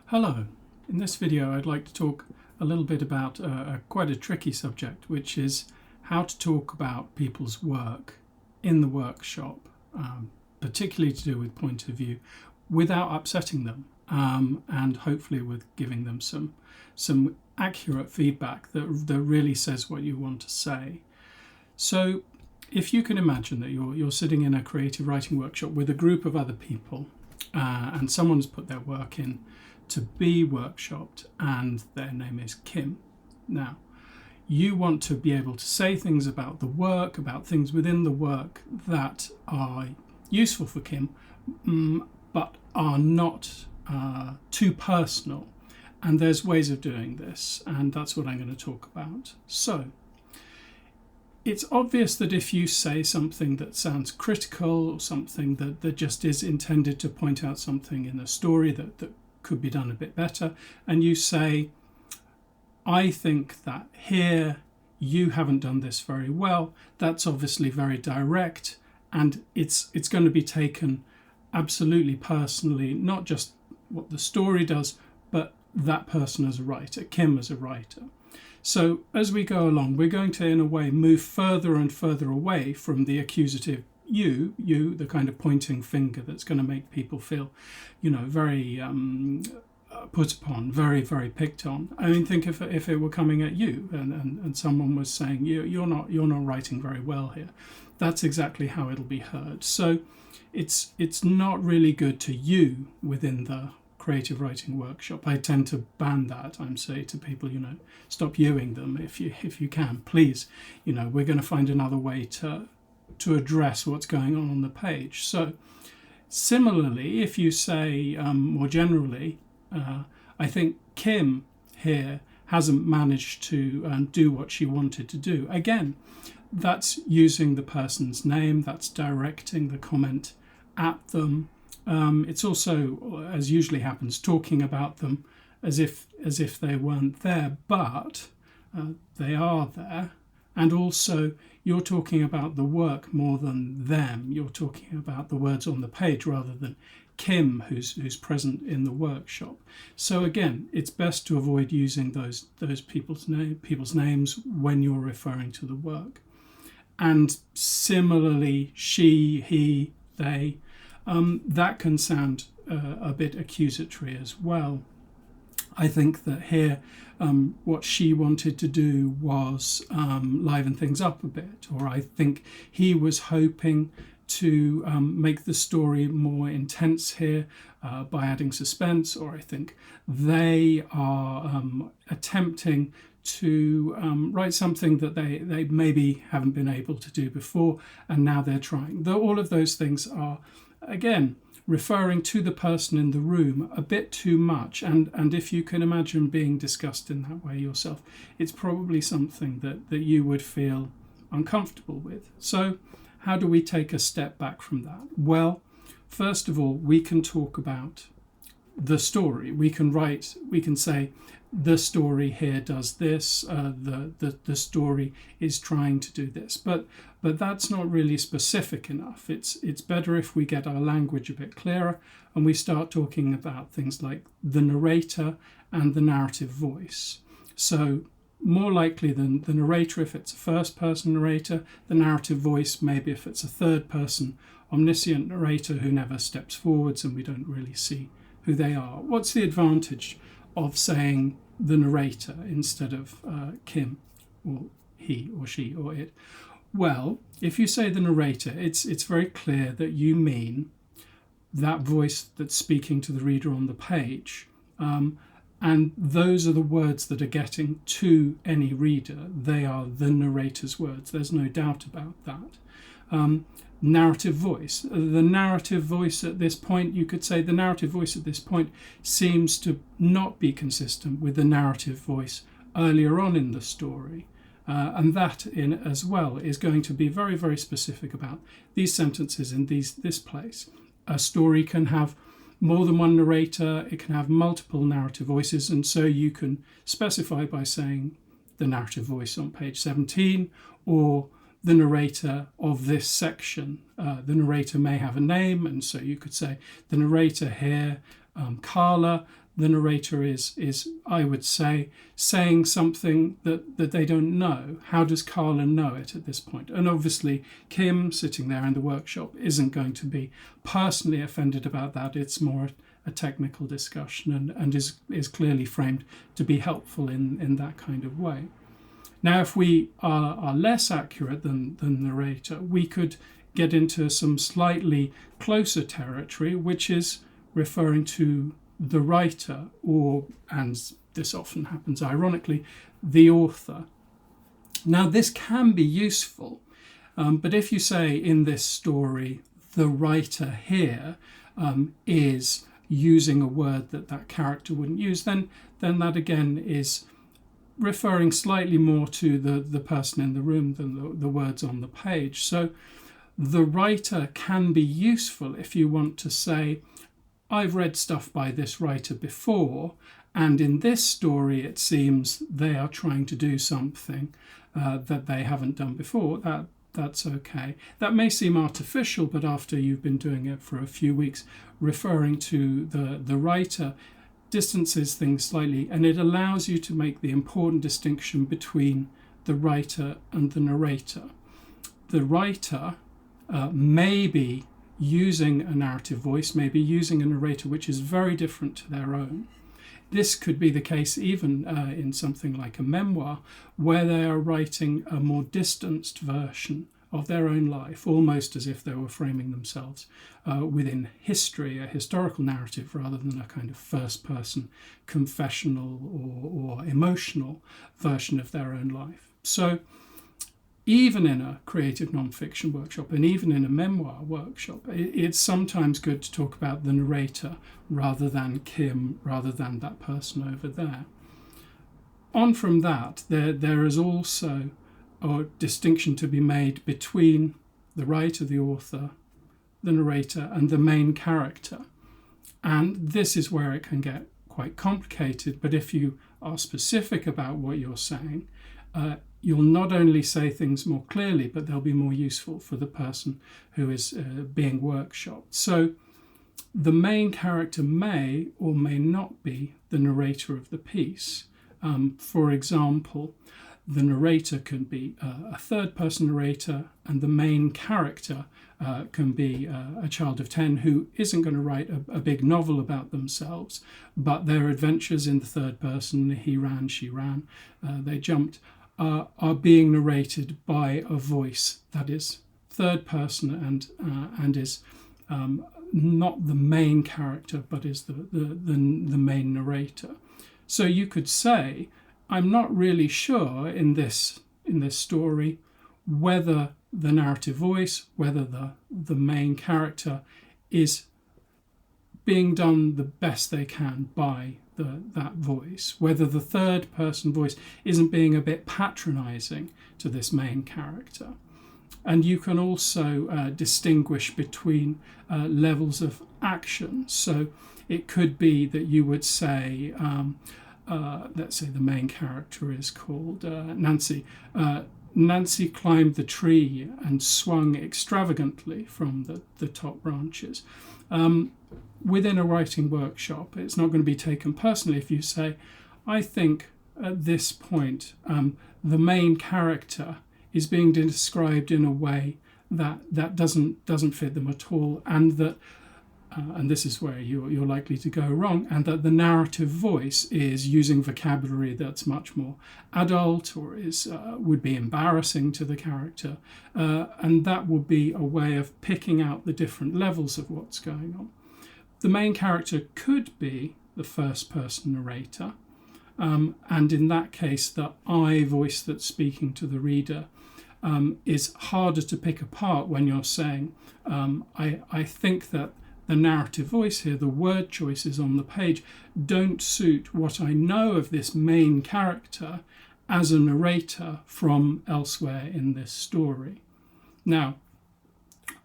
Hello. In this video I'd like to talk a little bit about quite a tricky subject, which is how to talk about people's work in the workshop, particularly to do with point of view, without upsetting them, and hopefully with giving them some accurate feedback that really says what you want to say. So if you can imagine that you're sitting in a creative writing workshop with a group of other people, and someone's put their work in to be workshopped, and their name is Kim. Now, you want to be able to say things about the work, about things within the work that are useful for Kim, but are not too personal. And there's ways of doing this, and that's what I'm going to talk about. So, it's obvious that if you say something that sounds critical, or something that just is intended to point out something in a story that could be done a bit better, and you say, I think that here you haven't done this very well, that's obviously very direct, and it's going to be taken absolutely personally, not just what the story does, but that person as a writer, Kim as a writer. So as we go along, we're going to, in a way, move further and further away from the accusative you, the kind of pointing finger that's going to make people feel, very put upon, very, very picked on. I mean, think if it were coming at you and someone was saying, you're not writing very well here. That's exactly how it'll be heard. So it's not really good to you within the creative writing workshop. I tend to ban that. I'm saying to people, stop youing them if you can. Please, we're going to find another way to address what's going on the page. So similarly, if you say more generally, I think Kim here hasn't managed to do what she wanted to do. Again, that's using the person's name, that's directing the comment at them. It's also, as usually happens, talking about them as if they weren't there, but they are there. And also, you're talking about the work more than them. You're talking about the words on the page rather than Kim, who's present in the workshop. So again, it's best to avoid using those people's names when you're referring to the work. And similarly, she, he, they, that can sound a bit accusatory as well. I think that here what she wanted to do was liven things up a bit, or I think he was hoping to make the story more intense here by adding suspense, or I think they are attempting to write something that they maybe haven't been able to do before, and now they're trying. Though all of those things are, again, referring to the person in the room a bit too much, and if you can imagine being discussed in that way yourself, it's probably something that you would feel uncomfortable with. So how do we take a step back from that? Well, first of all, we can talk about the story. We can say, the story here does this, the story is trying to do this, but that's not really specific enough. It's better if we get our language a bit clearer and we start talking about things like the narrator and the narrative voice. So more likely than the narrator if it's a first-person narrator, the narrative voice maybe if it's a third-person omniscient narrator who never steps forwards and we don't really see who they are. What's the advantage of saying the narrator instead of Kim, or he or she or it? Well, if you say the narrator, it's very clear that you mean that voice that's speaking to the reader on the page. And those are the words that are getting to any reader. They are the narrator's words. There's no doubt about that. Narrative voice. The narrative voice at this point, you could say the narrative voice at this point seems to not be consistent with the narrative voice earlier on in the story. And that in as well is going to be very, very specific about these sentences in this place. A story can have more than one narrator, it can have multiple narrative voices, and so you can specify by saying the narrative voice on page 17, or the narrator of this section. The narrator may have a name, and so you could say the narrator here, Carla, the narrator is I would say, saying something that they don't know. How does Carla know it at this point? And obviously Kim, sitting there in the workshop, isn't going to be personally offended about that. It's more a technical discussion and is clearly framed to be helpful in that kind of way. Now, if we are less accurate than the narrator, we could get into some slightly closer territory, which is referring to the writer, or, and this often happens ironically, the author. Now, this can be useful, but if you say in this story, the writer here is using a word that character wouldn't use, then that again is referring slightly more to the person in the room than the words on the page. So the writer can be useful if you want to say, I've read stuff by this writer before, and in this story it seems they are trying to do something that they haven't done before. That's okay. That may seem artificial, but after you've been doing it for a few weeks, referring to the writer distances things slightly, and it allows you to make the important distinction between the writer and the narrator. The writer may be using a narrative voice, maybe using a narrator which is very different to their own. This could be the case even in something like a memoir, where they are writing a more distanced version of their own life, almost as if they were framing themselves within history, a historical narrative, rather than a kind of first-person confessional or emotional version of their own life. So even in a creative nonfiction workshop, and even in a memoir workshop, it's sometimes good to talk about the narrator rather than Kim, rather than that person over there. On from that, there is also a distinction to be made between the writer, the author, the narrator, and the main character. And this is where it can get quite complicated, but if you are specific about what you're saying, you'll not only say things more clearly, but they'll be more useful for the person who is being workshopped. So the main character may or may not be the narrator of the piece. For example, the narrator can be a third-person narrator, and the main character can be a child of 10 who isn't going to write a big novel about themselves, but their adventures in the third person, he ran, she ran, they jumped, are being narrated by a voice that is third person and is not the main character, but is the main narrator. So you could say, I'm not really sure in this story whether the narrative voice, whether the main character is being done the best they can by that voice, whether the third person voice isn't being a bit patronizing to this main character. And you can also distinguish between levels of action. So it could be that you would say, let's say the main character is called Nancy. Nancy climbed the tree and swung extravagantly from the top branches. Within a writing workshop, it's not going to be taken personally if you say, I think at this point the main character is being described in a way that doesn't fit them at all, and that and this is where you're likely to go wrong, and that the narrative voice is using vocabulary that's much more adult or would be embarrassing to the character, and that would be a way of picking out the different levels of what's going on. The main character could be the first person narrator, and in that case the I voice that's speaking to the reader is harder to pick apart when you're saying, I think that the narrative voice here, the word choices on the page, don't suit what I know of this main character as a narrator from elsewhere in this story. Now,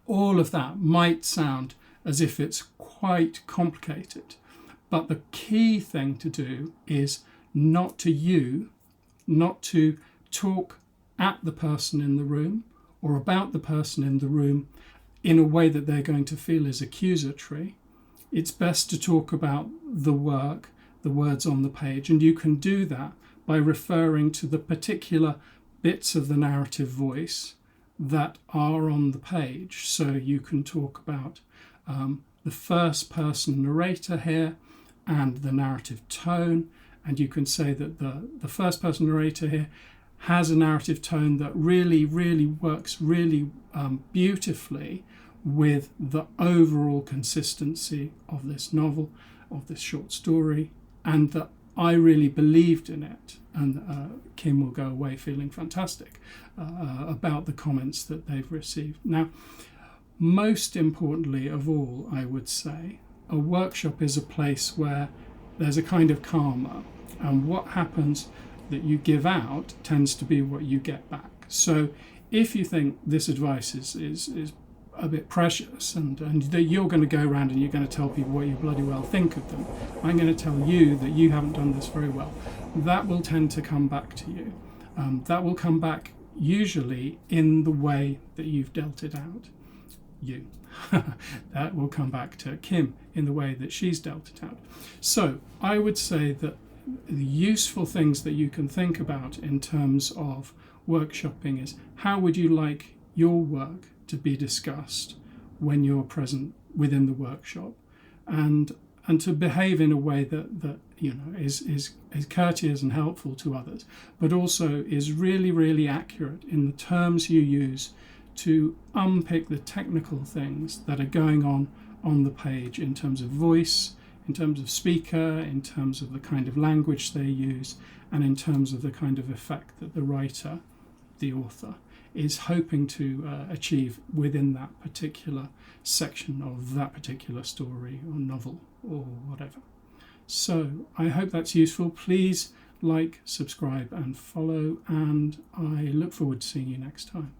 all of that might sound as if it's quite complicated, but the key thing to do is not to talk at the person in the room or about the person in the room in a way that they're going to feel is accusatory. It's best to talk about the work the words on the page, and you can do that by referring to the particular bits of the narrative voice that are on the page. So you can talk about the first person narrator here and the narrative tone, and you can say that the first person narrator here has a narrative tone that really works really beautifully with the overall consistency of this novel, of this short story, and that I really believed in it. And Kim will go away feeling fantastic about the comments that they've received. Now, most importantly of all, I would say, a workshop is a place where there's a kind of karma, and what happens that you give out tends to be what you get back. So if you think this advice is a bit precious and that you're going to go around and you're going to tell people what you bloody well think of them, I'm going to tell you that you haven't done this very well. That will tend to come back to you. That will come back usually in the way that you've dealt it out. You. That will come back to Kim in the way that she's dealt it out. So I would say that the useful things that you can think about in terms of workshopping is, how would you like your work to be discussed when you're present within the workshop, and to behave in a way that is courteous and helpful to others, but also is really accurate in the terms you use to unpick the technical things that are going on the page in terms of voice, in terms of speaker, in terms of the kind of language they use, and in terms of the kind of effect that the writer, the author, is hoping to achieve within that particular section of that particular story or novel or whatever. So I hope that's useful. Please like, subscribe and follow, and I look forward to seeing you next time.